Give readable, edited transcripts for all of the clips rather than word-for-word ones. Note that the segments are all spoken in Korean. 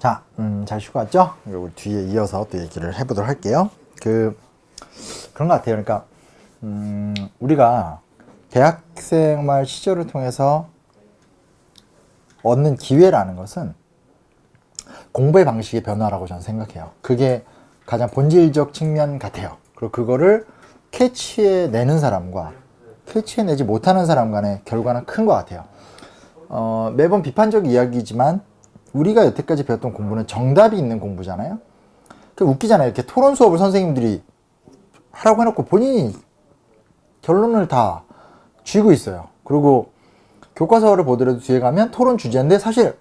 자, 잘 쉬고 왔죠? 우리 뒤에 이어서 또 얘기를 해보도록 할게요. 그런 것 같아요. 그러니까, 우리가 대학생활 시절을 통해서 얻는 기회라는 것은 공부의 방식의 변화라고 저는 생각해요. 그게 가장 본질적 측면 같아요. 그리고 그거를 캐치해내는 사람과 캐치해내지 못하는 사람 간의 결과는 큰 것 같아요. 매번 비판적 이야기지만 우리가 여태까지 배웠던 공부는 정답이 있는 공부잖아요. 그 웃기잖아요. 이렇게 토론 수업을 선생님들이 하라고 해놓고 본인이 결론을 다 쥐고 있어요. 그리고 교과서를 보더라도 뒤에 가면 토론 주제인데 사실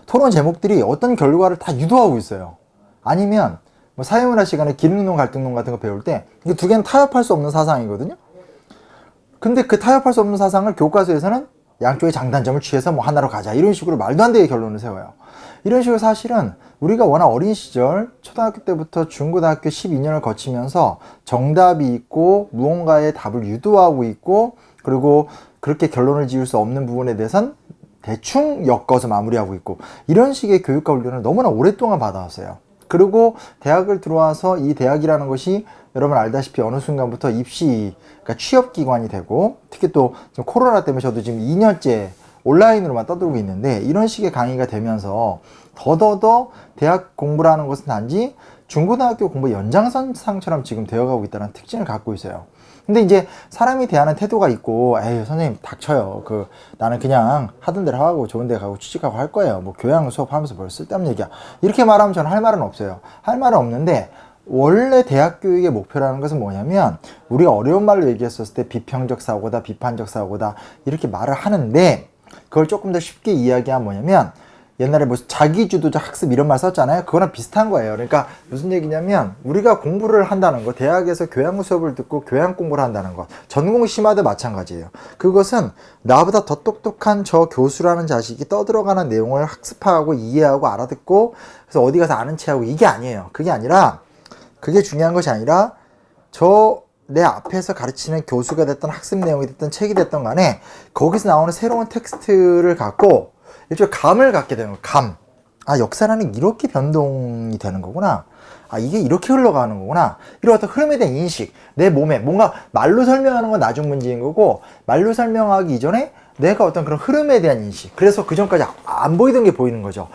토론 제목들이 어떤 결과를 다 유도하고 있어요. 아니면 뭐 사회문화 시간에 기능론, 갈등론 같은 거 배울 때 이 두 개는 타협할 수 없는 사상이거든요. 근데 그 타협할 수 없는 사상을 교과서에서는 양쪽의 장단점을 취해서 뭐 하나로 가자 이런 식으로 말도 안 되게 결론을 세워요. 이런 식으로 사실은 우리가 워낙 어린 시절 초등학교 때부터 중고등학교 12년을 거치면서 정답이 있고 무언가의 답을 유도하고 있고 그리고 그렇게 결론을 지을 수 없는 부분에 대해선 대충 엮어서 마무리하고 있고 이런 식의 교육과 훈련을 너무나 오랫동안 받아왔어요. 그리고 대학을 들어와서 이 대학이라는 것이 여러분 알다시피 어느 순간부터 입시, 그러니까 취업기관이 되고 특히 또 코로나 때문에 저도 지금 2년째 온라인으로만 떠들고 있는데 이런 식의 강의가 되면서 더더더 대학 공부라는 것은 단지 중고등학교 공부 연장선상처럼 지금 되어가고 있다는 특징을 갖고 있어요. 근데 이제 사람이 대하는 태도가 있고 에이 선생님 닥쳐요. 나는 그냥 하던 대로 하고 좋은 데 가고 취직하고 할 거예요. 뭐 교양 수업하면서 뭘 쓸데없는 얘기야. 이렇게 말하면 저는 할 말은 없어요. 할 말은 없는데 원래 대학 교육의 목표라는 것은 뭐냐면 우리가 어려운 말로 얘기했었을 때 비평적 사고다, 비판적 사고다 이렇게 말을 하는데 그걸 조금 더 쉽게 이야기하면 뭐냐면 옛날에 뭐 자기주도적 학습 이런 말 썼잖아요. 그거랑 비슷한 거예요. 그러니까 무슨 얘기냐면 우리가 공부를 한다는 거, 대학에서 교양 수업을 듣고 교양 공부를 한다는 것, 전공 심화도 마찬가지예요. 그것은 나보다 더 똑똑한 저 교수라는 자식이 떠들어가는 내용을 학습하고 이해하고 알아듣고 그래서 어디 가서 아는 체하고 이게 아니에요. 그게 아니라 그게 중요한 것이 아니라 내 앞에서 가르치는 교수가 됐던 학습 내용이 됐던 책이 됐던 간에 거기서 나오는 새로운 텍스트를 갖고 일종의 감을 갖게 되는 거예요. 감. 아, 역사라는 이렇게 변동이 되는 거구나. 아, 이게 이렇게 흘러가는 거구나. 이런 어떤 흐름에 대한 인식. 내 몸에 뭔가 말로 설명하는 건 나중 문제인 거고 말로 설명하기 이전에 내가 어떤 그런 흐름에 대한 인식. 그래서 그 전까지 안 보이던 게 보이는 거죠.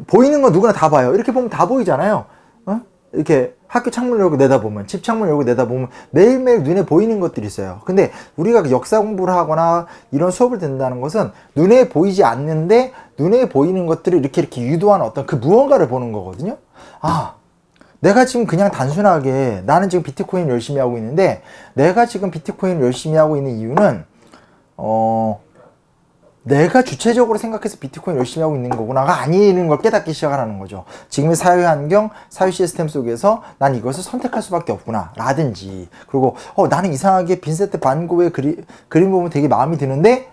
보이는 건 누구나 다 봐요. 이렇게 보면 다 보이잖아요. 이렇게 학교 창문을 열고 내다보면, 집 창문을 열고 내다보면 매일매일 눈에 보이는 것들이 있어요. 근데 우리가 역사 공부를 하거나 이런 수업을 듣는다는 것은 눈에 보이지 않는데 눈에 보이는 것들을 이렇게 유도하는 어떤 그 무언가를 보는 거거든요. 아, 내가 지금 그냥 단순하게 나는 지금 비트코인 열심히 하고 있는데 내가 지금 비트코인 열심히 하고 있는 이유는 내가 주체적으로 생각해서 비트코인 열심히 하고 있는 거구나가 아니는 걸 깨닫기 시작하는 거죠. 지금의 사회 환경, 사회 시스템 속에서 난 이것을 선택할 수밖에 없구나 라든지 그리고 나는 이상하게 빈센트 반 고흐의 그림 보면 되게 마음이 드는데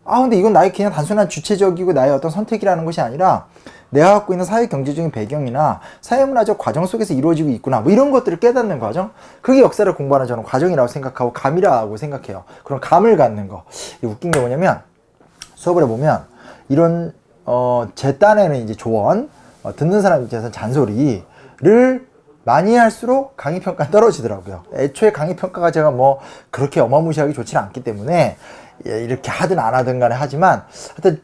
근데 이건 나의 그냥 단순한 주체적이고 나의 어떤 선택이라는 것이 아니라 내가 갖고 있는 사회 경제적인 배경이나 사회문화적 과정 속에서 이루어지고 있구나 뭐 이런 것들을 깨닫는 과정, 그게 역사를 공부하는 저는 과정이라고 생각하고 감이라고 생각해요. 그런 감을 갖는 거. 웃긴 게 뭐냐면 수업을 해보면 이런 제 딴에는 이제 조언, 듣는 사람 입장에서는 잔소리를 많이 할수록 강의평가가 떨어지더라고요. 애초에 강의평가가 제가 뭐 그렇게 어마무시하게 좋지는 않기 때문에 이렇게 하든 안 하든 간에 하지만 하여튼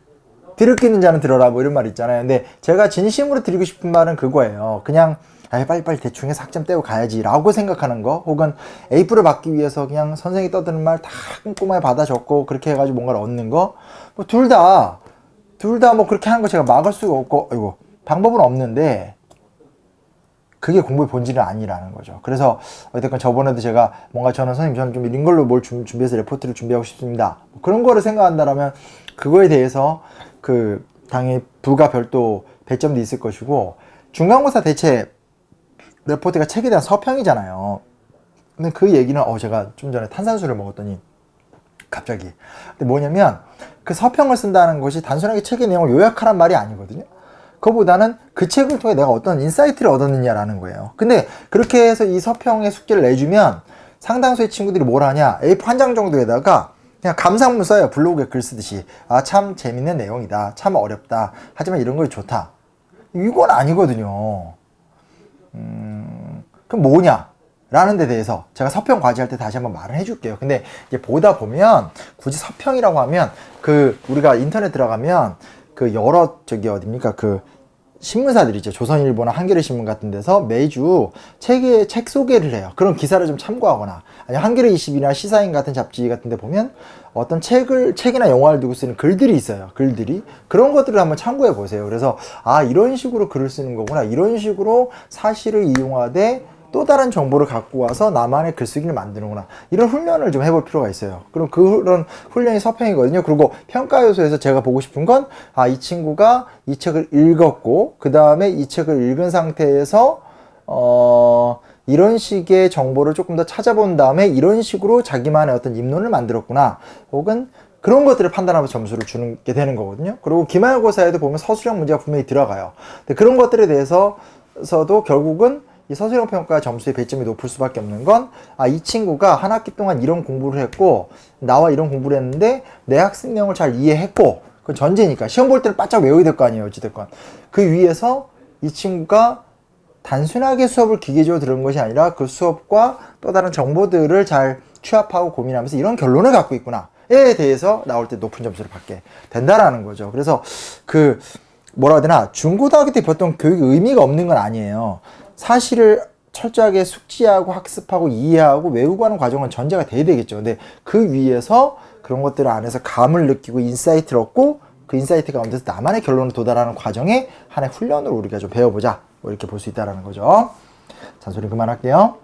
들을 끼는 자는 들어라 뭐 이런 말 있잖아요. 근데 제가 진심으로 드리고 싶은 말은 그거예요. 그냥 빨리빨리 대충 해서 학점 떼고 가야지 라고 생각하는 거, 혹은 A프를 받기 위해서 그냥 선생이 떠드는 말 다 꼼꼼하게 받아 적고 그렇게 해가지고 뭔가를 얻는 거, 뭐 둘 다 뭐 그렇게 하는 거 제가 막을 수가 없고 방법은 없는데 그게 공부의 본질은 아니라는 거죠. 그래서 어쨌든 저번에도 제가 뭔가 저는 좀 이런 걸로 뭘 준비해서 레포트를 준비하고 싶습니다 그런 거를 생각한다라면 그거에 대해서 당연히 부가 별도 배점도 있을 것이고, 중간고사 대체 레포트가 책에 대한 서평이잖아요. 근데 그 얘기는 제가 좀 전에 탄산수를 먹었더니 갑자기 근데 뭐냐면 그 서평을 쓴다는 것이 단순하게 책의 내용을 요약하란 말이 아니거든요. 그거보다는 그 책을 통해 내가 어떤 인사이트를 얻었느냐라는 거예요. 근데 그렇게 해서 이 서평의 숙제를 내주면 상당수의 친구들이 뭘 하냐, A4 한 장 정도에다가 그냥 감상문 써요. 블로그에 글 쓰듯이. 참 재밌는 내용이다, 참 어렵다, 하지만 이런 거 좋다. 이건 아니거든요. 그럼 뭐냐? 라는 데 대해서 제가 서평 과제할 때 다시 한번 말을 해줄게요. 근데 이제 보다 보면 굳이 서평이라고 하면 우리가 인터넷 들어가면 여러 어딥니까? 신문사들이죠. 조선일보나 한겨레신문 같은 데서 매주 책 소개를 해요. 그런 기사를 좀 참고하거나, 아니 한겨레 20이나 시사인 같은 잡지 같은 데 보면 어떤 책이나 영화를 두고 쓰는 글들이 있어요. 그런 것들을 한번 참고해 보세요. 그래서 이런 식으로 글을 쓰는 거구나, 이런 식으로 사실을 이용하되 또 다른 정보를 갖고 와서 나만의 글쓰기를 만드는구나, 이런 훈련을 좀 해볼 필요가 있어요. 그럼 그런 훈련이 서평이거든요. 그리고 평가 요소에서 제가 보고 싶은 건 이 친구가 이 책을 읽었고, 그 다음에 이 책을 읽은 상태에서 이런 식의 정보를 조금 더 찾아본 다음에 이런 식으로 자기만의 어떤 입론을 만들었구나, 혹은 그런 것들을 판단하면서 점수를 주는 게 되는 거거든요. 그리고 기말고사에도 보면 서술형 문제가 분명히 들어가요. 근데 그런 것들에 대해서도 결국은 이 서술형 평가 점수의 배점이 높을 수밖에 없는 건, 이 친구가 한 학기 동안 이런 공부를 했고, 나와 이런 공부를 했는데 내 학습 내용을 잘 이해했고, 그건 전제니까 시험 볼 때는 바짝 외워야 될 거 아니에요. 어찌됐건 그 위에서 이 친구가 단순하게 수업을 기계적으로 들은 것이 아니라 그 수업과 또 다른 정보들을 잘 취합하고 고민하면서 이런 결론을 갖고 있구나에 대해서 나올 때 높은 점수를 받게 된다라는 거죠. 그래서 뭐라 해야 되나, 중고등학교 때 배웠던 교육이 의미가 없는 건 아니에요. 사실을 철저하게 숙지하고 학습하고 이해하고 외우고 하는 과정은 전제가 돼야 되겠죠. 근데 그 위에서 그런 것들 안에서 감을 느끼고 인사이트를 얻고, 그 인사이트 가운데서 나만의 결론을 도달하는 과정에 하나의 훈련으로 우리가 좀 배워보자, 이렇게 볼 수 있다는 거죠. 잔소리 그만할게요.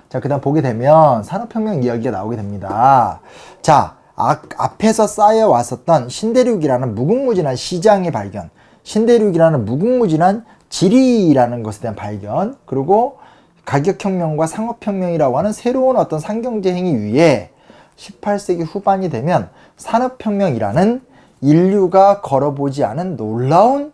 자, 그 다음 보게 되면 산업혁명 이야기가 나오게 됩니다. 자, 앞에서 쌓여왔었던 신대륙이라는 무궁무진한 시장의 발견, 신대륙이라는 무궁무진한 지리라는 것에 대한 발견, 그리고 가격혁명과 상업혁명이라고 하는 새로운 어떤 상경제 행위 위에 18세기 후반이 되면 산업혁명이라는 인류가 걸어보지 않은 놀라운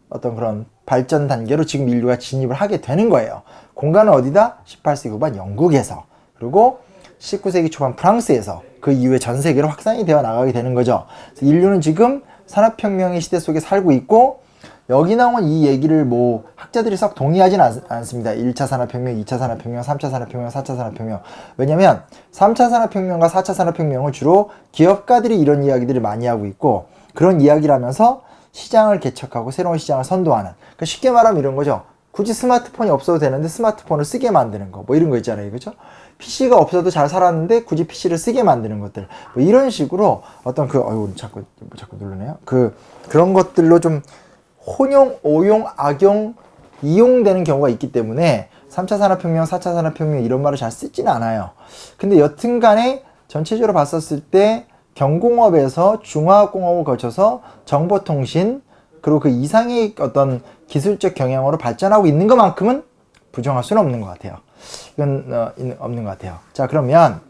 어떤 그런 발전 단계로 지금 인류가 진입을 하게 되는 거예요. 공간은 어디다? 18세기 후반 영국에서, 그리고 19세기 초반 프랑스에서, 그 이후에 전 세계로 확산이 되어 나가게 되는 거죠. 그래서 인류는 지금 산업혁명의 시대 속에 살고 있고, 여기 나온 이 얘기를 학자들이 썩 동의하진 않습니다. 1차 산업혁명, 2차 산업혁명, 3차 산업혁명, 4차 산업혁명. 왜냐면 3차 산업혁명과 4차 산업혁명은 주로 기업가들이 이런 이야기들을 많이 하고 있고, 그런 이야기를 하면서 시장을 개척하고 새로운 시장을 선도하는, 그러니까 쉽게 말하면 이런 거죠. 굳이 스마트폰이 없어도 되는데 스마트폰을 쓰게 만드는 거, 이런 거 있잖아요. 그죠? PC가 없어도 잘 살았는데 굳이 PC를 쓰게 만드는 것들, 이런 식으로 어떤 자꾸 누르네요. 그런 것들로 좀 혼용, 오용, 악용, 이용되는 경우가 있기 때문에 3차 산업혁명, 4차 산업혁명 이런 말을 잘 쓰지는 않아요. 근데 여튼간에 전체적으로 봤었을 때 경공업에서 중화학공업을 거쳐서 정보통신, 그리고 그 이상의 어떤 기술적 경향으로 발전하고 있는 것만큼은 부정할 수는 없는 것 같아요. 이건 없는 것 같아요. 자, 그러면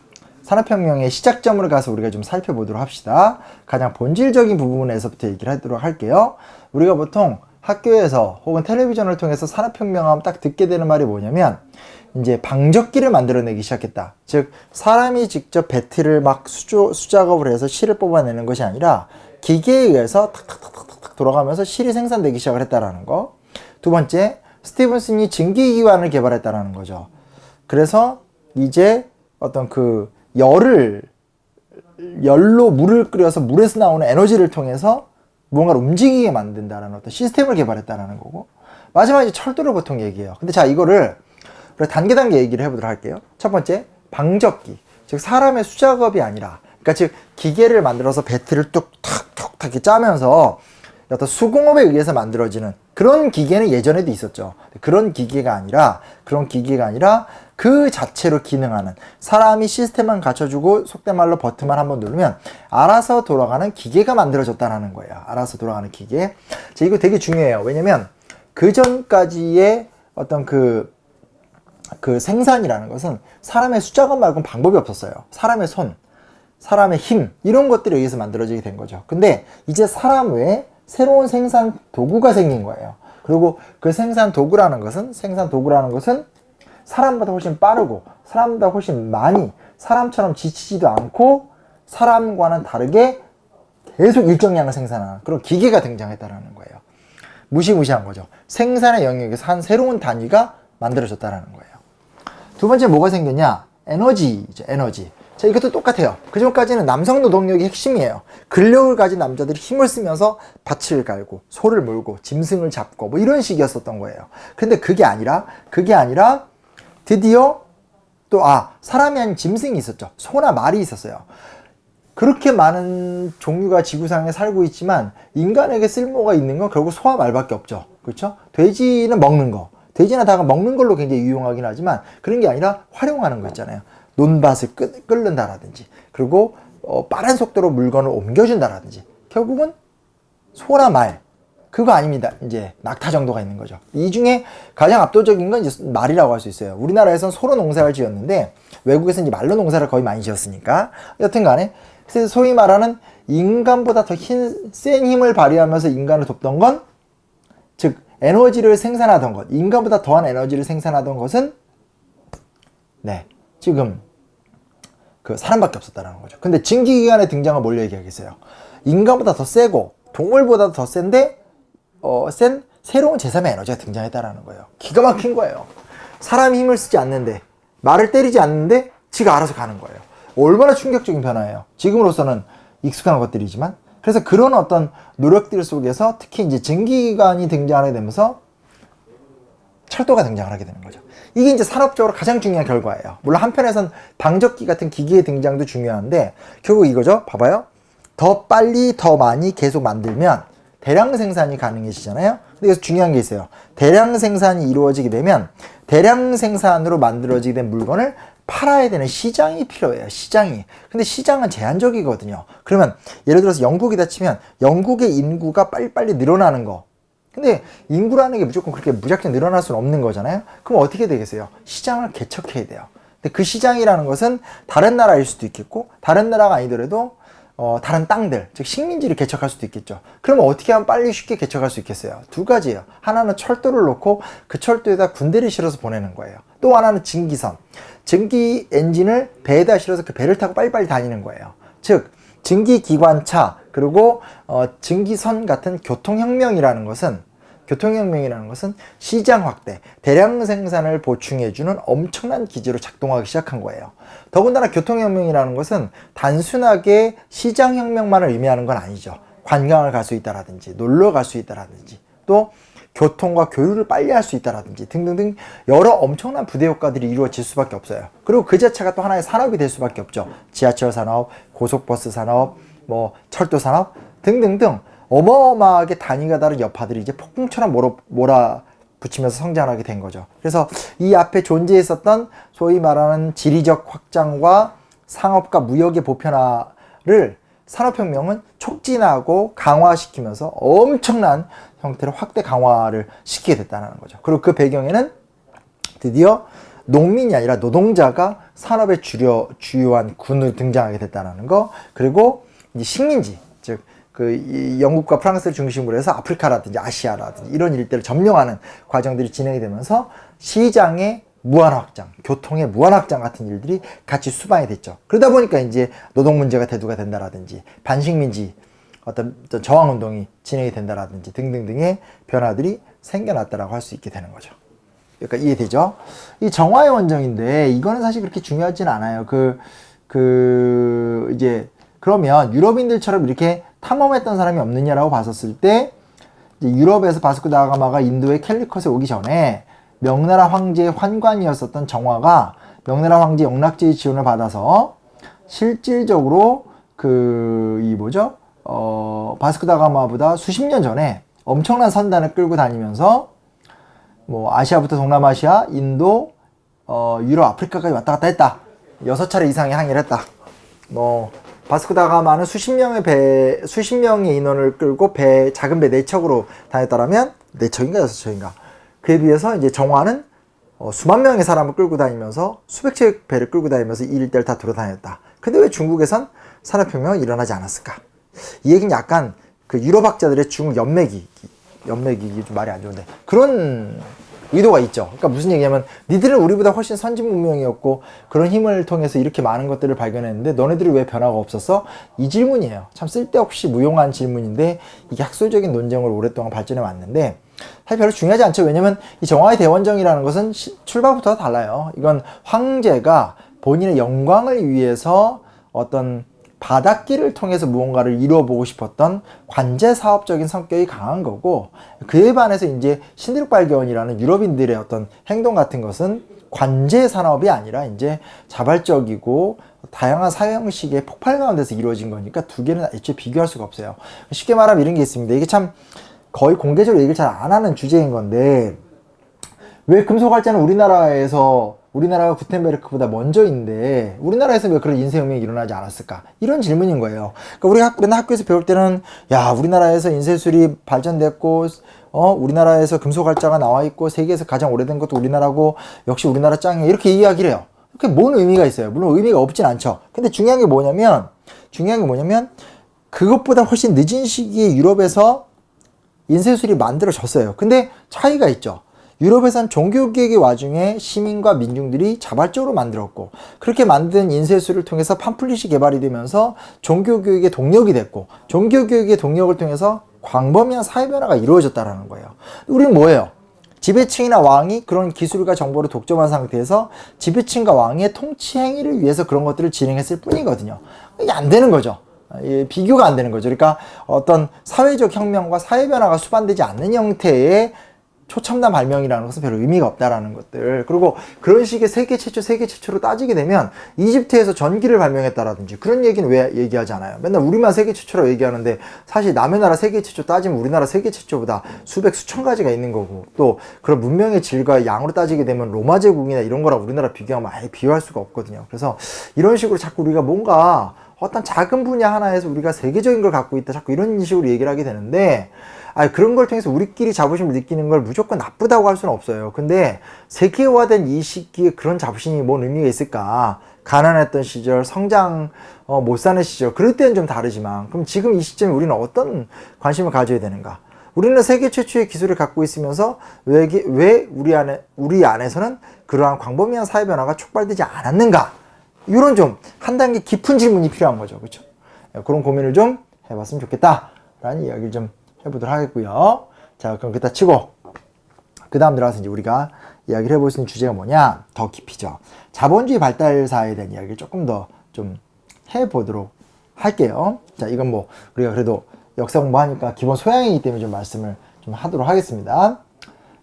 산업혁명의 시작점으로 가서 우리가 좀 살펴보도록 합시다. 가장 본질적인 부분에서부터 얘기를 하도록 할게요. 우리가 보통 학교에서 혹은 텔레비전을 통해서 산업혁명하면 딱 듣게 되는 말이 뭐냐면, 이제 방적기를 만들어내기 시작했다. 즉, 사람이 직접 배틀을 막 수작업을 해서 실을 뽑아내는 것이 아니라 기계에 의해서 탁탁탁탁탁 돌아가면서 실이 생산되기 시작을 했다라는 거. 두 번째, 스티븐슨이 증기기관을 개발했다라는 거죠. 그래서 이제 어떤 열로 물을 끓여서 물에서 나오는 에너지를 통해서 무언가를 움직이게 만든다는 어떤 시스템을 개발했다는 거고, 마지막에 이제 철도를 보통 얘기해요. 근데 자, 이거를 단계 얘기를 해보도록 할게요. 첫 번째, 방적기. 즉, 사람의 수작업이 아니라, 그러니까 즉, 기계를 만들어서 배틀을 뚝탁 이렇게 짜면서 어떤 수공업에 의해서 만들어지는 그런 기계는 예전에도 있었죠. 그런 기계가 아니라 그 자체로 기능하는, 사람이 시스템만 갖춰주고 속된 말로 버튼만 한번 누르면 알아서 돌아가는 기계가 만들어졌다는 거예요. 알아서 돌아가는 기계. 자, 이거 되게 중요해요. 왜냐면 그 전까지의 어떤 그 생산이라는 것은 사람의 수작업 말고는 방법이 없었어요. 사람의 손, 사람의 힘, 이런 것들에 의해서 만들어지게 된 거죠. 근데 이제 사람 외에 새로운 생산 도구가 생긴 거예요. 그리고 그 생산 도구라는 것은 사람보다 훨씬 빠르고, 사람보다 훨씬 많이, 사람처럼 지치지도 않고, 사람과는 다르게 계속 일정량을 생산하는 그런 기계가 등장했다는 거예요. 무시무시한 거죠. 생산의 영역에서 한 새로운 단위가 만들어졌다라는 거예요. 두 번째 뭐가 생겼냐? 에너지죠, 에너지. 자, 이것도 똑같아요. 그전까지는 남성 노동력이 핵심이에요. 근력을 가진 남자들이 힘을 쓰면서 밭을 갈고, 소를 몰고, 짐승을 잡고, 뭐 이런 식이었었던 거예요. 근데 그게 아니라, 드디어 또, 사람이 아닌 짐승이 있었죠. 소나 말이 있었어요. 그렇게 많은 종류가 지구상에 살고 있지만, 인간에게 쓸모가 있는 건 결국 소와 말밖에 없죠. 그렇죠? 돼지는 먹는 거. 돼지나 닭은 먹는 걸로 굉장히 유용하긴 하지만, 그런 게 아니라 활용하는 거 있잖아요. 논밭을 끓는다라든지, 그리고 빠른 속도로 물건을 옮겨준다라든지, 결국은 소나 말, 그거 아닙니다. 이제 낙타 정도가 있는 거죠. 이 중에 가장 압도적인 건 이제 말이라고 할 수 있어요. 우리나라에서는 소로 농사를 지었는데 외국에서는 이제 말로 농사를 거의 많이 지었으니까, 여튼 간에 그래서 소위 말하는 인간보다 더 센 힘을 발휘하면서 인간을 돕던 건, 즉 에너지를 생산하던 것, 인간보다 더한 에너지를 생산하던 것은 지금 그 사람밖에 없었다는 거죠. 근데 증기기관의 등장을 뭘 얘기하겠어요? 인간보다 더 세고 동물보다 더 센데 센 새로운 제3의 에너지가 등장했다라는 거예요. 기가 막힌 거예요. 사람이 힘을 쓰지 않는데, 말을 때리지 않는데 지가 알아서 가는 거예요. 얼마나 충격적인 변화예요. 지금으로서는 익숙한 것들이지만. 그래서 그런 어떤 노력들 속에서 특히 이제 증기기관이 등장하게 되면서 철도가 등장을 하게 되는 거죠. 이게 이제 산업적으로 가장 중요한 결과예요. 물론 한편에선 방적기 같은 기기의 등장도 중요한데, 결국 이거죠. 봐봐요. 더 빨리 더 많이 계속 만들면 대량 생산이 가능해지잖아요. 근데 여기서 중요한 게 있어요. 대량 생산이 이루어지게 되면 대량 생산으로 만들어지게 된 물건을 팔아야 되는 시장이 필요해요. 시장이. 근데 시장은 제한적이거든요. 그러면 예를 들어서 영국이다 치면 영국의 인구가 빨리빨리 늘어나는 거. 근데 인구라는 게 무조건 그렇게 무작정 늘어날 수는 없는 거잖아요. 그럼 어떻게 되겠어요? 시장을 개척해야 돼요. 근데 그 시장이라는 것은 다른 나라일 수도 있겠고, 다른 나라가 아니더라도 다른 땅들, 즉 식민지를 개척할 수도 있겠죠. 그러면 어떻게 하면 빨리 쉽게 개척할 수 있겠어요? 두 가지예요. 하나는 철도를 놓고 그 철도에다 군대를 실어서 보내는 거예요. 또 하나는 증기선. 증기 엔진을 배에다 실어서 그 배를 타고 빨리빨리 다니는 거예요. 즉 증기기관차, 그리고 증기선 같은 교통혁명이라는 것은 시장 확대, 대량 생산을 보충해주는 엄청난 기지로 작동하기 시작한 거예요. 더군다나 교통혁명이라는 것은 단순하게 시장혁명만을 의미하는 건 아니죠. 관광을 갈 수 있다라든지, 놀러 갈 수 있다라든지, 또 교통과 교류를 빨리 할 수 있다라든지 등등등 여러 엄청난 부대 효과들이 이루어질 수밖에 없어요. 그리고 그 자체가 또 하나의 산업이 될 수밖에 없죠. 지하철 산업, 고속버스 산업, 뭐 철도 산업 등등등 어마어마하게 단위가 다른 여파들이 이제 폭풍처럼 몰아붙이면서 성장하게 된 거죠. 그래서 이 앞에 존재했었던 소위 말하는 지리적 확장과 상업과 무역의 보편화를 산업혁명은 촉진하고 강화시키면서 엄청난 형태로 확대 강화를 시키게 됐다는 거죠. 그리고 그 배경에는 드디어 농민이 아니라 노동자가 산업의 주요한 군으로 등장하게 됐다는 거, 그리고 이제 식민지, 즉 그 영국과 프랑스를 중심으로 해서 아프리카라든지 아시아라든지 이런 일대를 점령하는 과정들이 진행이 되면서 시장의 무한 확장, 교통의 무한 확장 같은 일들이 같이 수반이 됐죠. 그러다 보니까 이제 노동 문제가 대두가 된다라든지 반식민지 어떤 저항 운동이 진행이 된다라든지 등등등의 변화들이 생겨났다라고 할 수 있게 되는 거죠. 그러니까 이해되죠? 이 정화의 원정인데 이거는 사실 그렇게 중요하진 않아요. 이제 그러면 유럽인들처럼 이렇게 탐험했던 사람이 없느냐라고 봤었을 때, 이제 유럽에서 바스코 다가마가 인도의 캘리컷에 오기 전에 명나라 황제의 환관이었었던 정화가 명나라 황제 영락제의 지원을 받아서 실질적으로 바스코 다가마보다 수십 년 전에 엄청난 선단을 끌고 다니면서 뭐 아시아부터 동남아시아, 인도, 유럽, 아프리카까지 왔다 갔다 했다. 6차례 이상의 항해를 했다. 바스코 다가마는 수십 명의 인원을 끌고 작은 배 4척으로 다녔다라면, 4척인가 6척인가. 그에 비해서 이제 정화는 수만 명의 사람을 끌고 다니면서 수백 채의 배를 끌고 다니면서 이 일대를 다 돌아다녔다. 근데 왜 중국에선 산업혁명은 일어나지 않았을까? 이 얘기는 약간 그 유럽학자들의 중국 연맥이 좀 말이 안 좋은데 그런 의도가 있죠. 그러니까 무슨 얘기냐면 니들은 우리보다 훨씬 선진 문명이었고 그런 힘을 통해서 이렇게 많은 것들을 발견했는데 너네들이 왜 변화가 없었어? 이 질문이에요. 참 쓸데없이 무용한 질문인데 이게 학술적인 논쟁으로 오랫동안 발전해 왔는데 사실 별로 중요하지 않죠. 왜냐면 이 정화의 대원정이라는 것은 출발부터 달라요. 이건 황제가 본인의 영광을 위해서 어떤 바닥길을 통해서 무언가를 이루어보고 싶었던 관제 사업적인 성격이 강한 거고, 그에 반해서 이제 신들발견이라는 유럽인들의 어떤 행동 같은 것은 관제 산업이 아니라 이제 자발적이고 다양한 사회 형식의 폭발 가운데서 이루어진 거니까 두 개는 애초에 비교할 수가 없어요. 쉽게 말하면 이런 게 있습니다. 이게 참 거의 공개적으로 얘기를 잘 안 하는 주제인 건데, 왜 금속활자는 우리나라가 구텐베르크보다 먼저인데 우리나라에서 왜 그런 인쇄혁명이 일어나지 않았을까? 이런 질문인 거예요. 그러니까 우리가 학교에서 배울 때는 야, 우리나라에서 인쇄술이 발전됐고 우리나라에서 금속활자가 나와 있고 세계에서 가장 오래된 것도 우리나라고 역시 우리나라 짱이야, 이렇게 이야기를 해요. 그게 뭔 의미가 있어요? 물론 의미가 없진 않죠. 근데 중요한 게 뭐냐면 그것보다 훨씬 늦은 시기에 유럽에서 인쇄술이 만들어졌어요. 근데 차이가 있죠. 유럽에선 종교개혁의 와중에 시민과 민중들이 자발적으로 만들었고, 그렇게 만든 인쇄술을 통해서 팜플릿이 개발이 되면서 종교교육의 동력이 됐고, 종교교육의 동력을 통해서 광범위한 사회변화가 이루어졌다는 거예요. 우리는 뭐예요? 지배층이나 왕이 그런 기술과 정보를 독점한 상태에서 지배층과 왕의 통치 행위를 위해서 그런 것들을 진행했을 뿐이거든요. 이게 안 되는 거죠. 비교가 안 되는 거죠. 그러니까 어떤 사회적 혁명과 사회변화가 수반되지 않는 형태의 초첨단 발명이라는 것은 별로 의미가 없다라는 것들. 그리고 그런 식의 세계 최초로 따지게 되면 이집트에서 전기를 발명했다라든지 그런 얘기는 왜 얘기하지 않아요? 맨날 우리만 세계 최초로 얘기하는데 사실 남의 나라 세계 최초 따지면 우리나라 세계 최초보다 수천 가지가 있는 거고, 또 그런 문명의 질과 양으로 따지게 되면 로마 제국이나 이런 거랑 우리나라 비교하면 아예 비교할 수가 없거든요. 그래서 이런 식으로 자꾸 우리가 뭔가 어떤 작은 분야 하나에서 우리가 세계적인 걸 갖고 있다, 자꾸 이런 식으로 얘기를 하게 되는데, 그런 걸 통해서 우리끼리 자부심을 느끼는 걸 무조건 나쁘다고 할 수는 없어요. 근데 세계화된 이 시기에 그런 자부심이 뭔 의미가 있을까? 가난했던 시절, 성장 못 사는 시절, 그럴 때는 좀 다르지만, 그럼 지금 이 시점에 우리는 어떤 관심을 가져야 되는가? 우리는 세계 최초의 기술을 갖고 있으면서 왜 우리 안에서는 그러한 광범위한 사회 변화가 촉발되지 않았는가? 이런 좀 한 단계 깊은 질문이 필요한 거죠. 그렇죠? 그런 고민을 좀 해봤으면 좋겠다라는 이야기를 좀 해보도록 하겠고요. 자, 그럼 그따 치고 그 다음 들어가서 이제 우리가 이야기를 해볼 수 있는 주제가 뭐냐, 더 깊이죠. 자본주의 발달사에 대한 이야기를 조금 더 좀 해보도록 할게요. 자, 이건 뭐 우리가 그래도 역사 공부하니까 기본 소양이기 때문에 좀 말씀을 좀 하도록 하겠습니다.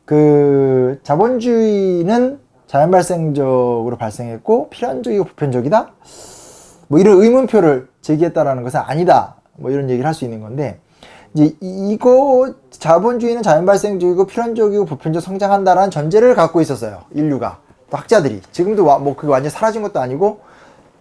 그 자본주의는 자연발생적으로 발생했고 필연적이고 보편적이다, 뭐 이런 의문표를 제기했다라는 것은 아니다, 뭐 이런 얘기를 할 수 있는 건데, 이제 이거 자본주의는 자연발생적이고 필연적이고 보편적 성장한다라는 전제를 갖고 있었어요, 인류가. 또 학자들이. 지금도 뭐 그게 완전히 사라진 것도 아니고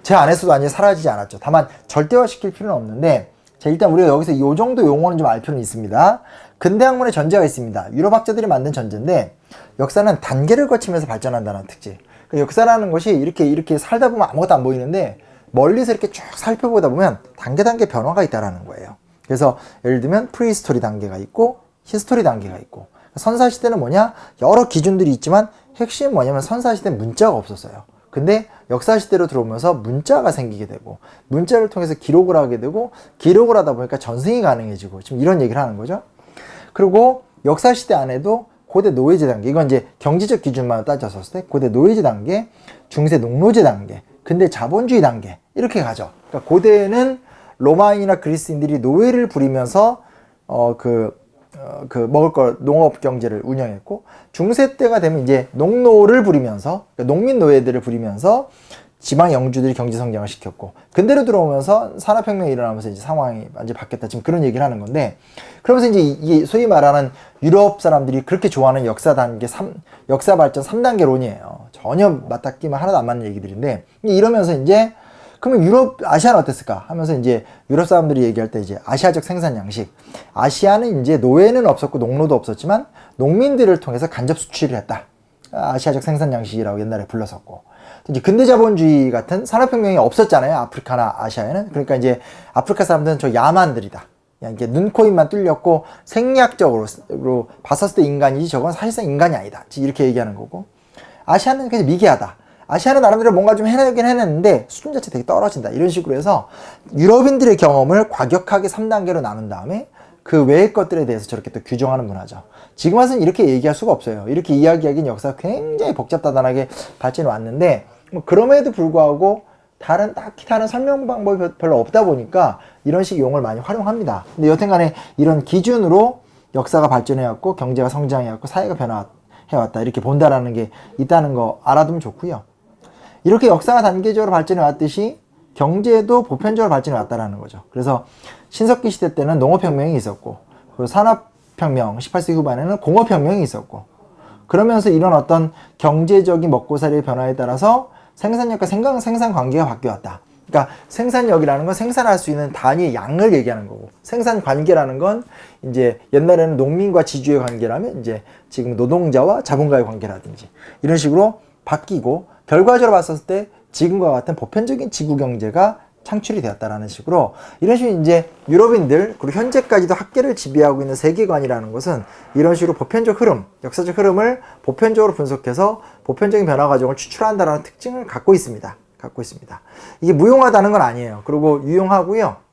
제 안에서도 완전히 사라지지 않았죠. 다만 절대화시킬 필요는 없는데, 자, 일단 우리가 여기서 이 정도 용어는 좀 알 필요는 있습니다. 근대학문의 전제가 있습니다. 유럽 학자들이 만든 전제인데, 역사는 단계를 거치면서 발전한다는 특징. 그 역사라는 것이 이렇게 살다 보면 아무것도 안 보이는데 멀리서 이렇게 쭉 살펴보다 보면 단계 변화가 있다라는 거예요. 그래서 예를 들면 프리히스토리 단계가 있고 히스토리 단계가 있고, 선사시대는 뭐냐? 여러 기준들이 있지만 핵심은 뭐냐면 선사시대는 문자가 없었어요. 근데 역사시대로 들어오면서 문자가 생기게 되고, 문자를 통해서 기록을 하게 되고, 기록을 하다 보니까 전승이 가능해지고, 지금 이런 얘기를 하는 거죠. 그리고 역사시대 안에도 고대 노예제 단계, 이건 이제 경제적 기준만 따졌을 때 고대 노예제 단계, 중세 농노제 단계, 근대 자본주의 단계, 이렇게 가죠. 그러니까 고대는 로마인이나 그리스인들이 노예를 부리면서 먹을 걸 농업 경제를 운영했고, 중세 때가 되면 이제 농노를 부리면서, 그러니까 농민 노예들을 부리면서 지방 영주들이 경제 성장을 시켰고, 근대로 들어오면서 산업혁명이 일어나면서 이제 상황이 완전히 바뀌었다, 지금 그런 얘기를 하는 건데, 그러면서 이제 이게 소위 말하는 유럽 사람들이 그렇게 좋아하는 역사 단계 역사 발전 3단계론이에요. 전혀 맞닿기만 하나도 안 맞는 얘기들인데, 이러면서 이제 그러면 아시아는 어땠을까 하면서 이제 유럽 사람들이 얘기할 때 이제 아시아적 생산 양식. 아시아는 이제 노예는 없었고 농노도 없었지만 농민들을 통해서 간접 수출을 했다. 아시아적 생산 양식이라고 옛날에 불렀었고. 이제 근대 자본주의 같은 산업혁명이 없었잖아요, 아프리카나 아시아에는. 그러니까 이제 아프리카 사람들은 저 야만들이다. 그냥 이게 눈, 코, 입만 뚫렸고 생리학적으로 봤었을 때 인간이지 저건 사실상 인간이 아니다. 이렇게 얘기하는 거고, 아시아는 그냥 미개하다. 아시아는 나름대로 뭔가 좀 해내긴 해냈는데 수준 자체 되게 떨어진다. 이런 식으로 해서 유럽인들의 경험을 과격하게 3단계로 나눈 다음에 그 외의 것들에 대해서 저렇게 또 규정하는 문화죠. 지금 와서는 이렇게 얘기할 수가 없어요. 이렇게 이야기하기는 역사가 굉장히 복잡다단하게 발전해 왔는데, 뭐 그럼에도 불구하고 딱히 다른 설명 방법이 별로 없다 보니까 이런 식의 용어를 많이 활용합니다. 근데 여튼간에 이런 기준으로 역사가 발전해왔고 경제가 성장해왔고 사회가 변화해왔다 이렇게 본다라는 게 있다는 거 알아두면 좋고요. 이렇게 역사가 단계적으로 발전해왔듯이 경제도 보편적으로 발전해왔다라는 거죠. 그래서 신석기 시대 때는 농업혁명이 있었고, 그리고 산업혁명 18세기 후반에는 공업혁명이 있었고, 그러면서 이런 어떤 경제적인 먹고살이의 변화에 따라서 생산력과 생산 관계가 바뀌어왔다. 그러니까 생산력이라는 건 생산할 수 있는 단위의 양을 얘기하는 거고, 생산 관계라는 건 이제 옛날에는 농민과 지주의 관계라면 이제 지금 노동자와 자본가의 관계라든지 이런 식으로 바뀌고, 결과적으로 봤을 때 지금과 같은 보편적인 지구 경제가 창출이 되었다라는 식으로, 이런 식으로 이제 유럽인들 그리고 현재까지도 학계를 지배하고 있는 세계관이라는 것은 이런 식으로 보편적 흐름, 역사적 흐름을 보편적으로 분석해서 보편적인 변화 과정을 추출한다는 특징을 갖고 있습니다. 이게 무용하다는 건 아니에요. 그리고 유용하고요.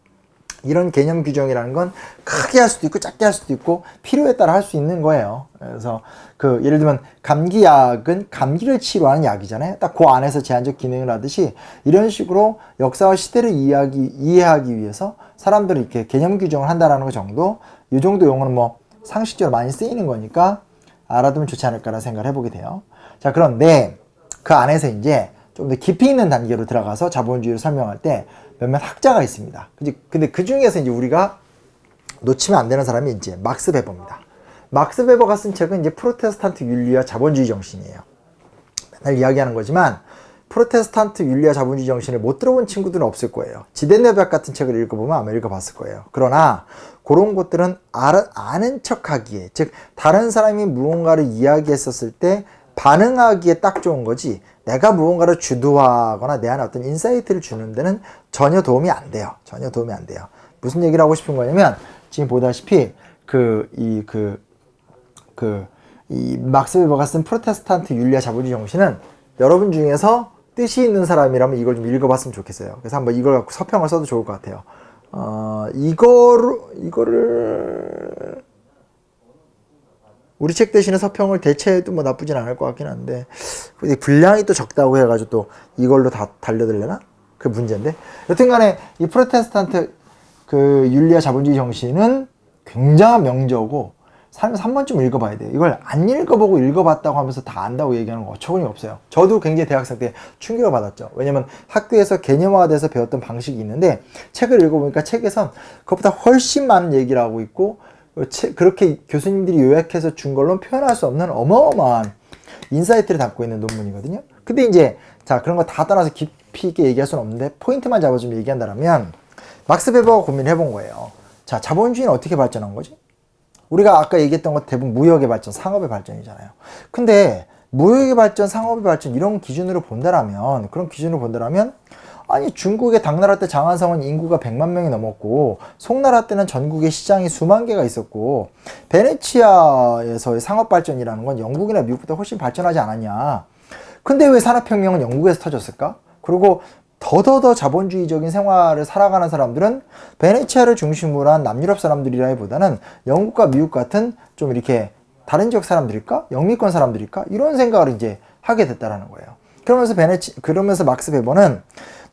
이런 개념 규정이라는 건 크게 할 수도 있고 작게 할 수도 있고 필요에 따라 할 수 있는 거예요. 그래서 예를 들면 감기약은 감기를 치료하는 약이잖아요. 딱 그 안에서 제한적 기능을 하듯이 이런 식으로 역사와 시대를 이해하기 위해서 사람들이 이렇게 개념 규정을 한다라는 것 정도, 이 정도 용어는 뭐 상식적으로 많이 쓰이는 거니까 알아두면 좋지 않을까라는 생각을 해보게 돼요. 자, 그런데 그 안에서 이제 좀 더 깊이 있는 단계로 들어가서 자본주의를 설명할 때 몇몇 학자가 있습니다. 근데 그 중에서 이제 우리가 놓치면 안 되는 사람이 이제 막스 베버입니다. 막스 베버가 쓴 책은 이제 프로테스탄트 윤리와 자본주의 정신이에요. 맨날 이야기하는 거지만 프로테스탄트 윤리와 자본주의 정신을 못 들어본 친구들은 없을 거예요. 지대내벽 같은 책을 읽어보면 아마 읽어봤을 거예요. 그러나 그런 것들은 아는 척하기에, 즉 다른 사람이 무언가를 이야기했었을 때 반응하기에 딱 좋은 거지, 내가 무언가를 주도하거나 내 안에 어떤 인사이트를 주는 데는 전혀 도움이 안 돼요. 무슨 얘기를 하고 싶은 거냐면, 지금 보다시피 이 막스 베버가 쓴 프로테스탄트 윤리와 자본주의 정신은 여러분 중에서 뜻이 있는 사람이라면 이걸 좀 읽어봤으면 좋겠어요. 그래서 한번 이걸 갖고 서평을 써도 좋을 것 같아요. 이거를 우리 책 대신에 서평을 대체해도 뭐 나쁘진 않을 것 같긴 한데, 분량이 또 적다고 해가지고 또 이걸로 다 달려들려나? 그 문제인데. 여튼간에 이 프로테스탄트 윤리와 자본주의 정신은 굉장한 명저고 살면서 한 번쯤 읽어봐야 돼요. 이걸 안 읽어보고 읽어봤다고 하면서 다 안다고 얘기하는 거 어처구니 없어요. 저도 굉장히 대학생 때 충격을 받았죠. 왜냐면 학교에서 개념화돼서 배웠던 방식이 있는데, 책을 읽어보니까 책에선 그것보다 훨씬 많은 얘기를 하고 있고, 그렇게 교수님들이 요약해서 준 걸로 표현할 수 없는 어마어마한 인사이트를 담고 있는 논문이거든요. 근데 이제 그런 거 다 떠나서 깊이 있게 얘기할 수는 없는데 포인트만 잡아주면 얘기한다면, 막스 베버가 고민을 해본 거예요. 자, 자본주의는 어떻게 발전한 거지? 우리가 아까 얘기했던 것 대부분 무역의 발전, 상업의 발전이잖아요. 근데 무역의 발전, 상업의 발전 이런 기준으로 본다라면, 아니 중국의 당나라 때 장안성은 인구가 100만 명이 넘었고, 송나라 때는 전국에 시장이 수만 개가 있었고, 베네치아에서의 상업 발전이라는 건 영국이나 미국보다 훨씬 발전하지 않았냐. 근데 왜 산업혁명은 영국에서 터졌을까? 그리고 더더더 자본주의적인 생활을 살아가는 사람들은 베네치아를 중심으로 한 남유럽 사람들이라기보다는 영국과 미국 같은 좀 이렇게 다른 지역 사람들일까? 영미권 사람들일까? 이런 생각을 이제 하게 됐다라는 거예요. 그러면서 막스 베버는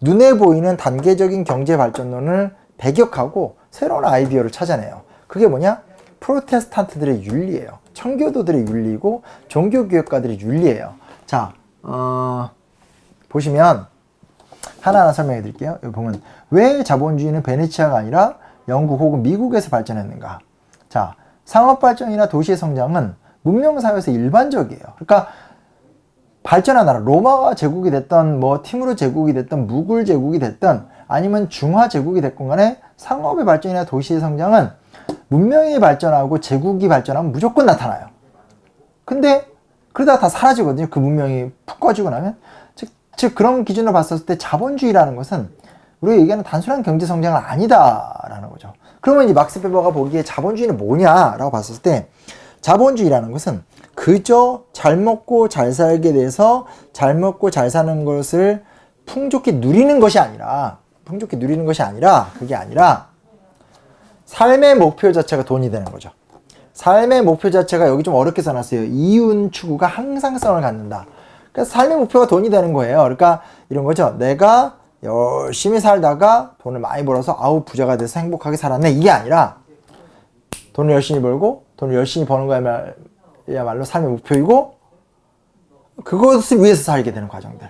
눈에 보이는 단계적인 경제 발전론을 배격하고 새로운 아이디어를 찾아내요. 그게 뭐냐? 프로테스탄트들의 윤리예요. 청교도들의 윤리고 종교교역가들의 윤리예요. 자, 보시면 하나하나 설명해 드릴게요. 여기 보면 왜 자본주의는 베네치아가 아니라 영국 혹은 미국에서 발전했는가? 자, 상업 발전이나 도시의 성장은 문명사회에서 일반적이에요. 그러니까 발전한 나라, 로마 제국이 됐던 뭐 티무르 제국이 됐던 무굴 제국이 됐던 아니면 중화 제국이 됐건 간에 상업의 발전이나 도시의 성장은 문명이 발전하고 제국이 발전하면 무조건 나타나요. 근데 그러다가 다 사라지거든요. 그 문명이 푹 꺼지고 나면. 즉 그런 기준으로 봤었을 때 자본주의라는 것은 우리가 얘기하는 단순한 경제 성장은 아니다라는 거죠. 그러면 이제 막스 베버가 보기에 자본주의는 뭐냐라고 봤을 때 자본주의라는 것은 그저 잘 먹고 잘 살게 돼서 잘 먹고 잘 사는 것을 풍족히 누리는 것이 아니라 그게 아니라 삶의 목표 자체가 돈이 되는 거죠. 삶의 목표 자체가 여기 좀 어렵게 써놨어요. 이윤 추구가 항상성을 갖는다. 그러니까 삶의 목표가 돈이 되는 거예요. 그러니까 이런 거죠. 내가 열심히 살다가 돈을 많이 벌어서 아우 부자가 돼서 행복하게 살았네. 이게 아니라 돈을 열심히 벌고 돈을 열심히 버는 거야말로 삶의 목표이고 그것을 위해서 살게 되는 과정들.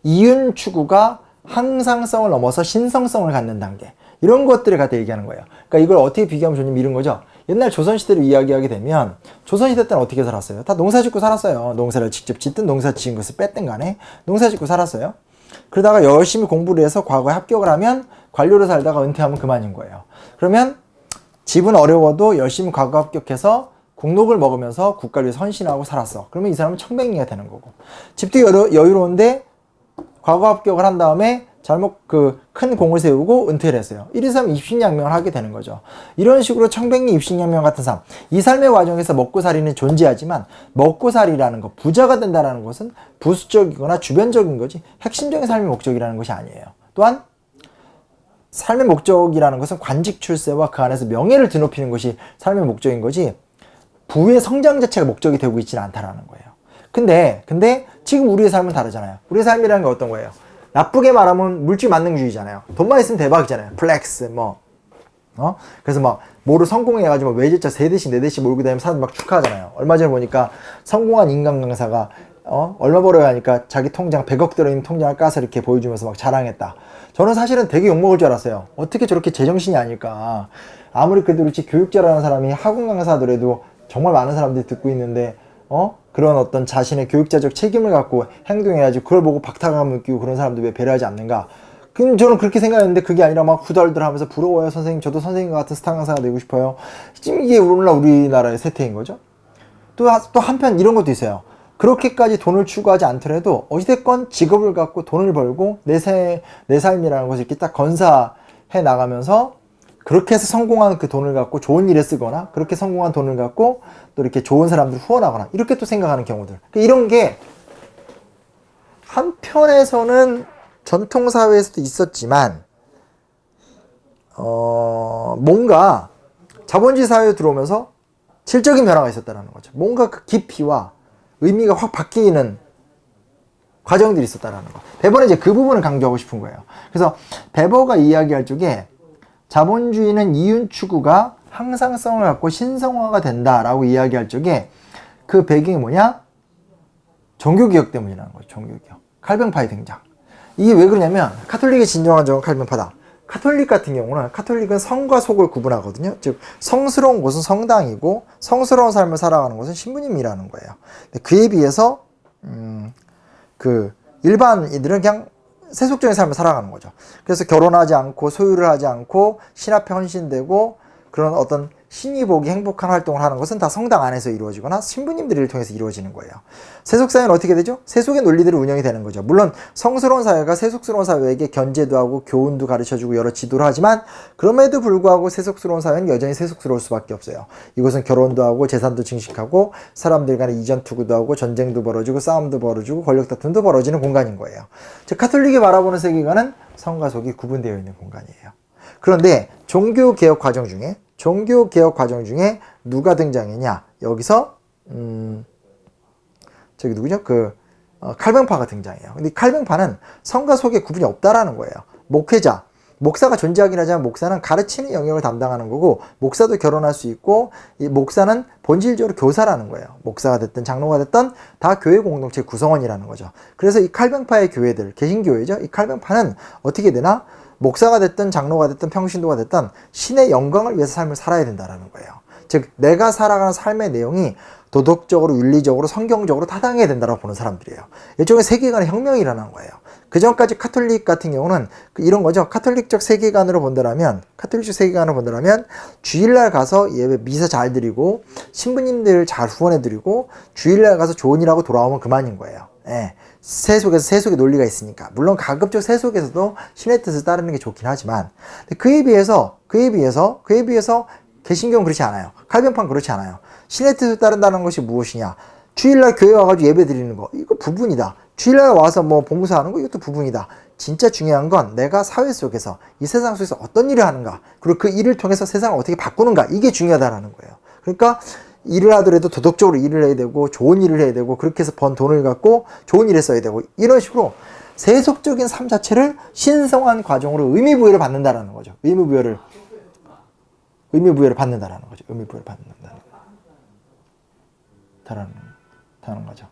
이윤 추구가 항상성을 넘어서 신성성을 갖는 단계. 이런 것들을 갖다 얘기하는 거예요. 그러니까 이걸 어떻게 비교하면 좋냐면 이런 거죠. 옛날 조선시대를 이야기하게 되면 조선시대 때는 어떻게 살았어요? 다 농사 짓고 살았어요. 농사를 직접 짓든 농사 지은 것을 뺐든 간에 농사 짓고 살았어요. 그러다가 열심히 공부를 해서 과거에 합격을 하면 관료로 살다가 은퇴하면 그만인 거예요. 그러면 집은 어려워도 열심히 과거 합격해서 국록을 먹으면서 국가를 위해서 헌신하고 살았어. 그러면 이 사람은 청백리가 되는 거고. 집도 여유로운데 과거 합격을 한 다음에 잘못 큰 공을 세우고 은퇴를 했어요. 이래서 입신양명을 하게 되는 거죠. 이런 식으로 청백리 입신양명 같은 삶. 이 삶의 과정에서 먹고살이는 존재하지만 먹고살이라는 것, 부자가 된다는 것은 부수적이거나 주변적인 거지 핵심적인 삶의 목적이라는 것이 아니에요. 또한 삶의 목적이라는 것은 관직 출세와 그 안에서 명예를 드높이는 것이 삶의 목적인 거지 부의 성장 자체가 목적이 되고 있지는 않다라는 거예요. 근데 지금 우리의 삶은 다르잖아요. 우리의 삶이라는 게 어떤 거예요? 나쁘게 말하면 물질 만능주의잖아요. 돈만 있으면 대박이잖아요. 플렉스 그래서 막 뭐로 성공해가지고 외제차 3대씩 4대씩 몰고 다니면 사람들 막 축하하잖아요. 얼마 전에 보니까 성공한 인간 강사가 얼마 벌어야 하니까 자기 통장 100억 들어있는 통장을 까서 이렇게 보여주면서 막 자랑했다. 저는 사실은 되게 욕먹을 줄 알았어요. 어떻게 저렇게 제정신이 아닐까. 아무리 그래도 그렇지 교육 잘하는 사람이 학원 강사더라도 정말 많은 사람들이 듣고 있는데 그런 어떤 자신의 교육자적 책임을 갖고 행동해야지 그걸 보고 박탈감을 느끼고 그런 사람들 왜 배려하지 않는가. 저는 그렇게 생각했는데 그게 아니라 막 후덜덜 하면서 부러워요 선생님, 저도 선생님과 같은 스타 강사가 되고 싶어요. 지금 이게 우리나라의 세태인 거죠. 또 한편 이런 것도 있어요. 그렇게까지 돈을 추구하지 않더라도 어찌됐건 직업을 갖고 돈을 벌고 내 삶이라는 것을 이렇게 딱 건사해 나가면서 그렇게 해서 성공한 그 돈을 갖고 좋은 일에 쓰거나 그렇게 성공한 돈을 갖고 또 이렇게 좋은 사람들을 후원하거나 이렇게 또 생각하는 경우들. 이런 게 한편에서는 전통사회에서도 있었지만 뭔가 자본주의 사회에 들어오면서 질적인 변화가 있었다는 거죠. 뭔가 그 깊이와 의미가 확 바뀌는 과정들이 있었다는 거. 베버는 이제 그 부분을 강조하고 싶은 거예요. 그래서 베버가 이야기할 쪽에 자본주의는 이윤 추구가 항상성을 갖고 신성화가 된다라고 이야기할 적에 그 배경이 뭐냐? 종교개혁 때문이라는 거죠. 종교개혁. 칼뱅파의 등장. 이게 왜 그러냐면 카톨릭의 진정한 적은 칼뱅파다. 카톨릭 같은 경우는 카톨릭은 성과 속을 구분하거든요. 즉 성스러운 곳은 성당이고 성스러운 삶을 살아가는 것은 신부님이라는 거예요. 그에 비해서 그 일반인들은 그냥 세속적인 삶을 살아가는 거죠. 그래서 결혼하지 않고 소유를 하지 않고 신 앞에 헌신되고 그런 어떤 신이 보기 행복한 활동을 하는 것은 다 성당 안에서 이루어지거나 신부님들을 통해서 이루어지는 거예요. 세속사회는 어떻게 되죠? 세속의 논리대로 운영이 되는 거죠. 물론 성스러운 사회가 세속스러운 사회에게 견제도 하고 교훈도 가르쳐주고 여러 지도를 하지만 그럼에도 불구하고 세속스러운 사회는 여전히 세속스러울 수밖에 없어요. 이곳은 결혼도 하고 재산도 증식하고 사람들 간에 이전 투구도 하고 전쟁도 벌어지고 싸움도 벌어지고 권력 다툼도 벌어지는 공간인 거예요. 즉 카톨릭이 바라보는 세계관은 성과 속이 구분되어 있는 공간이에요. 그런데 종교개혁 과정 중에 누가 등장했냐? 여기서 저기 누구죠? 칼뱅파가 등장해요. 근데 칼뱅파는 성과 속에 구분이 없다라는 거예요. 목사가 존재하긴 하지만 목사는 가르치는 영역을 담당하는 거고 목사도 결혼할 수 있고 이 목사는 본질적으로 교사라는 거예요. 목사가 됐든 장로가 됐든 다 교회 공동체 구성원이라는 거죠. 그래서 이 칼뱅파의 교회들, 개신교회죠. 이 칼뱅파는 어떻게 되나? 목사가 됐든 장로가 됐든 평신도가 됐든 신의 영광을 위해서 삶을 살아야 된다는 거예요. 즉 내가 살아가는 삶의 내용이 도덕적으로 윤리적으로 성경적으로 타당해야 된다고 보는 사람들이에요. 일종의 세계관의 혁명이 일어난 거예요. 그 전까지 카톨릭 같은 경우는 이런 거죠. 카톨릭적 세계관으로 본다면 주일날 가서 예배 미사 잘 드리고 신부님들 잘 후원해 드리고 주일날 가서 좋은 일 하고 돌아오면 그만인 거예요. 예. 세속에서 세속의 논리가 있으니까. 물론 가급적 세속에서도 신의 뜻을 따르는 게 좋긴 하지만, 근데 그에 비해서 개신교는 그렇지 않아요. 칼빈파는 그렇지 않아요. 신의 뜻을 따른다는 것이 무엇이냐? 주일날 교회 와가지고 예배 드리는 거, 이거 부분이다. 주일날 와서 뭐 봉사하는 거, 이것도 부분이다. 진짜 중요한 건 내가 사회 속에서, 이 세상 속에서 어떤 일을 하는가, 그리고 그 일을 통해서 세상을 어떻게 바꾸는가, 이게 중요하다라는 거예요. 그러니까 일을 하더라도 도덕적으로 일을 해야 되고, 좋은 일을 해야 되고, 그렇게 해서 번 돈을 갖고 좋은 일에 써야 되고, 이런 식으로 세속적인 삶 자체를 신성한 과정으로 의미부여를 받는다라는 거죠. 의미부여를 받는다라는 거죠. 의미부여를 받는다라는 거죠.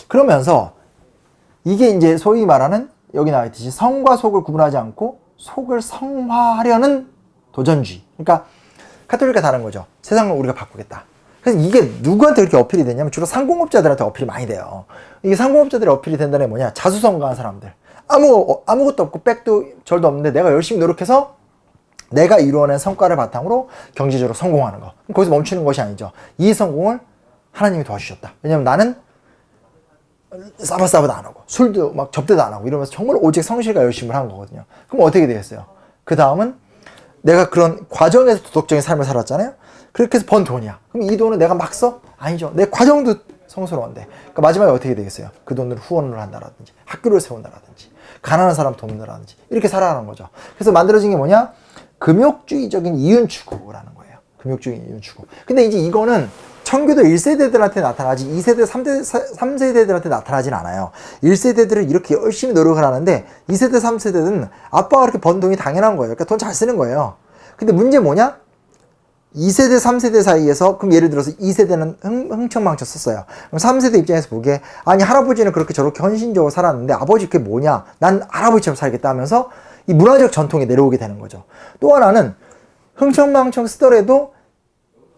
그러면서 이게 이제 소위 말하는, 여기 나와 있듯이 성과 속을 구분하지 않고 속을 성화하려는 도전주의. 그러니까 카톨릭과 다른 거죠. 세상을 우리가 바꾸겠다. 그래서 이게 누구한테 이렇게 어필이 되냐면 주로 상공업자들한테 어필이 많이 돼요. 이게 상공업자들의 어필이 된다는 게 뭐냐? 자수성가한 사람들. 아무것도 없고 백도 절도 없는데 내가 열심히 노력해서 내가 이루어낸 성과를 바탕으로 경제적으로 성공하는 거. 거기서 멈추는 것이 아니죠. 이 성공을 하나님이 도와주셨다. 왜냐면 나는 싸바싸바도 안 하고 술도 막 접대도 안 하고 이러면서 정말 오직 성실과 열심을 한 거거든요. 그럼 어떻게 되겠어요? 그 다음은 내가 그런 과정에서 도덕적인 삶을 살았잖아요. 그렇게 해서 번 돈이야. 그럼 이 돈을 내가 막 써? 아니죠. 내 과정도 성스러운데. 그러니까 마지막에 어떻게 되겠어요? 그 돈으로 후원을 한다라든지 학교를 세운다라든지 가난한 사람 돕는다라든지 이렇게 살아가는 거죠. 그래서 만들어진 게 뭐냐? 금욕주의적인 이윤 추구라는 거예요. 금욕주의적인 이윤 추구. 근데 이제 이거는 청교도 1세대들한테 나타나지 2세대, 3세대들한테 나타나진 않아요. 1세대들은 이렇게 열심히 노력을 하는데 2세대, 3세대는 아빠가 그렇게 번 돈이 당연한 거예요. 그러니까 돈 잘 쓰는 거예요. 근데 문제 뭐냐? 2세대, 3세대 사이에서, 그럼 예를 들어서 2세대는 흥청망청 썼어요. 그럼 3세대 입장에서 보기에, 아니, 할아버지는 그렇게 저렇게 헌신적으로 살았는데 아버지 그게 뭐냐? 난 할아버지처럼 살겠다 하면서 이 문화적 전통이 내려오게 되는 거죠. 또 하나는 흥청망청 쓰더라도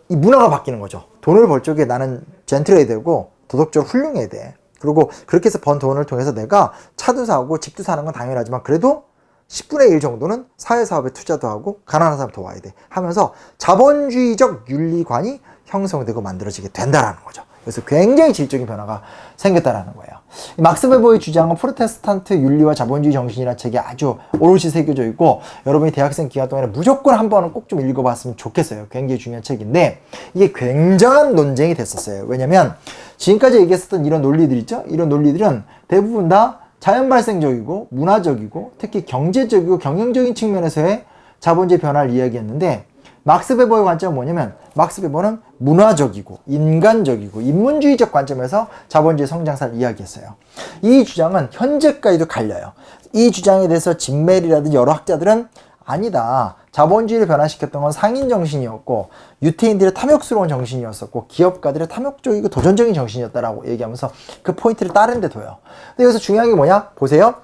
이 문화가 바뀌는 거죠. 돈을 벌 적에 나는 젠틀해야 되고 도덕적으로 훌륭해야 돼. 그리고 그렇게 해서 번 돈을 통해서 내가 차도 사고 집도 사는 건 당연하지만 그래도 10분의 1 정도는 사회사업에 투자도 하고 가난한 사람 도와야 돼 하면서 자본주의적 윤리관이 형성되고 만들어지게 된다라는 거죠. 그래서 굉장히 질적인 변화가 생겼다라는 거예요. 막스 베버의 주장은 프로테스탄트 윤리와 자본주의 정신이라는 책이 아주 오롯이 새겨져 있고 여러분이 대학생 기간 동안에 무조건 한 번은 꼭 좀 읽어봤으면 좋겠어요. 굉장히 중요한 책인데 이게 굉장한 논쟁이 됐었어요. 왜냐면 지금까지 얘기했었던 이런 논리들 있죠? 이런 논리들은 대부분 다 자연 발생적이고 문화적이고 특히 경제적이고 경영적인 측면에서의 자본주의 변화를 이야기했는데 막스 베버의 관점은 뭐냐면 막스 베버는 문화적이고 인간적이고 인문주의적 관점에서 자본주의 성장사를 이야기했어요. 이 주장은 현재까지도 갈려요. 이 주장에 대해서 짐 메리라든지 여러 학자들은 아니다. 자본주의를 변화시켰던 건 상인 정신이었고 유태인들의 탐욕스러운 정신이었었고 기업가들의 탐욕적이고 도전적인 정신이었다라고 얘기하면서 그 포인트를 다른 데 둬요. 근데 여기서 중요한 게 뭐냐? 보세요.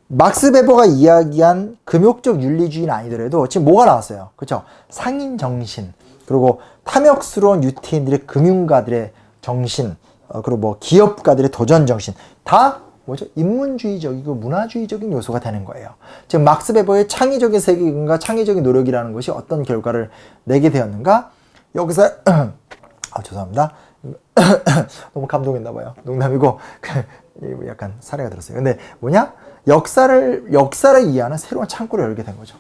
막스 베버가 이야기한 금욕적 윤리주의는 아니더라도 지금 뭐가 나왔어요? 그렇죠? 상인 정신, 그리고 탐욕스러운 유태인들의 금융가들의 정신, 그리고 뭐 기업가들의 도전 정신, 다 뭐죠? 인문주의적이고 문화주의적인 요소가 되는 거예요. 지금 막스 베버의 창의적인 세계관과 창의적인 노력이라는 것이 어떤 결과를 내게 되었는가? 여기서 죄송합니다. 너무 감동했나 봐요. 농담이고 약간 사례가 들었어요. 근데 뭐냐? 역사를 이해하는 새로운 창구를 열게 된 거죠.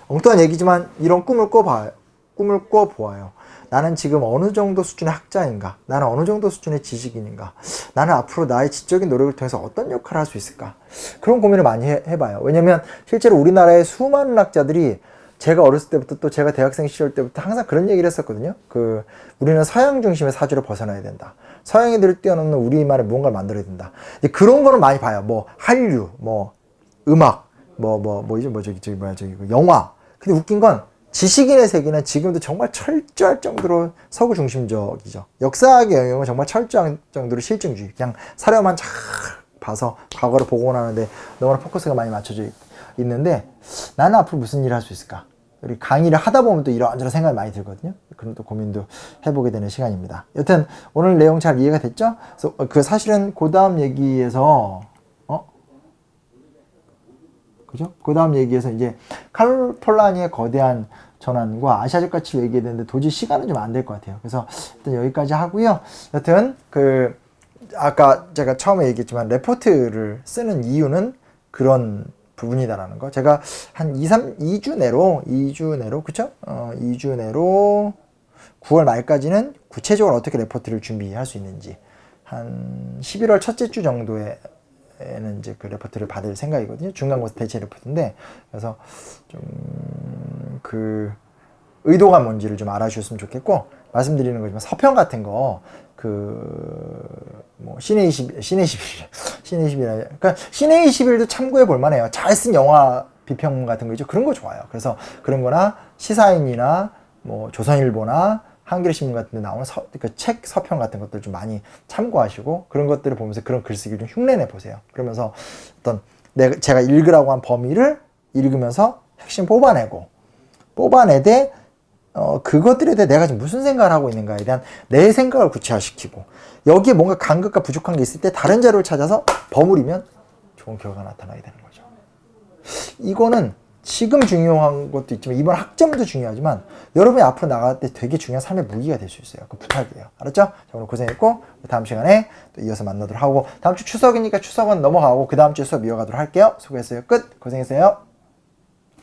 엉뚱한 얘기지만 이런 꿈을 꿔보아요. 나는 지금 어느 정도 수준의 학자인가? 나는 어느 정도 수준의 지식인인가? 나는 앞으로 나의 지적인 노력을 통해서 어떤 역할을 할 수 있을까? 그런 고민을 많이 해봐요. 왜냐면 실제로 우리나라의 수많은 학자들이 제가 어렸을 때부터 또 제가 대학생 시절 때부터 항상 그런 얘기를 했었거든요. 우리는 서양 중심의 사주를 벗어나야 된다. 서양인들을 뛰어넘는 우리만의 무언가를 만들어야 된다. 그런 거는 많이 봐요. 뭐 한류, 뭐 음악, 영화. 근데 웃긴 건 지식인의 세계는 지금도 정말 철저할 정도로 서구 중심적이죠. 역사학의 영역은 정말 철저한 정도로 실증주의. 그냥 사료만 쫙 봐서 과거를 복원하는데 너무나 포커스가 많이 맞춰져 있는데 나는 앞으로 무슨 일을 할 수 있을까? 우리 강의를 하다 보면 또 이런저런 생각이 많이 들거든요. 그런 또 고민도 해보게 되는 시간입니다. 여튼 오늘 내용 잘 이해가 됐죠? 그래서 사실은 그 다음 얘기에서 그죠? 그 다음 얘기에서 이제 칼 폴라니의 거대한 전환과 아시아적 가치를 얘기해야 되는데 도저히 시간은 좀 안 될 것 같아요. 그래서 일단 여기까지 하고요. 여튼 아까 제가 처음에 얘기했지만 레포트를 쓰는 이유는 그런 부분이다라는 거. 제가 한 2주 내로 그쵸? 2주 내로 9월 말까지는 구체적으로 어떻게 레포트를 준비할 수 있는지 한 11월 첫째 주 정도에는 이제 그 레포트를 받을 생각이거든요. 중간고사 대체 레포트인데, 그래서 좀 그 의도가 뭔지를 좀 알아주셨으면 좋겠고, 말씀드리는 거지만 서평 같은 거 뭐 신의 20일 그러니까 신의 20일도 참고해 볼 만해요. 잘 쓴 영화 비평 같은 거 있죠. 그런 거 좋아요. 그래서 그런 거나 시사인이나 뭐 조선일보나 한겨레 신문 같은 데 나오는 그 책 서평 같은 것들 좀 많이 참고하시고, 그런 것들을 보면서 그런 글쓰기를 좀 흉내내 보세요. 그러면서 어떤 제가 읽으라고 한 범위를 읽으면서 핵심 뽑아내되 그것들에 대해 내가 지금 무슨 생각을 하고 있는가에 대한 내 생각을 구체화시키고, 여기에 뭔가 간극과 부족한 게 있을 때 다른 자료를 찾아서 버무리면 좋은 결과가 나타나게 되는 거죠. 이거는 지금 중요한 것도 있지만 이번 학점도 중요하지만 여러분이 앞으로 나갈 때 되게 중요한 삶의 무기가 될 수 있어요. 그 부탁이에요. 알았죠? 자, 오늘 고생했고 다음 시간에 또 이어서 만나도록 하고, 다음 주 추석이니까 추석은 넘어가고 그 다음 주 수업 이어가도록 할게요. 수고했어요. 끝. 고생했어요.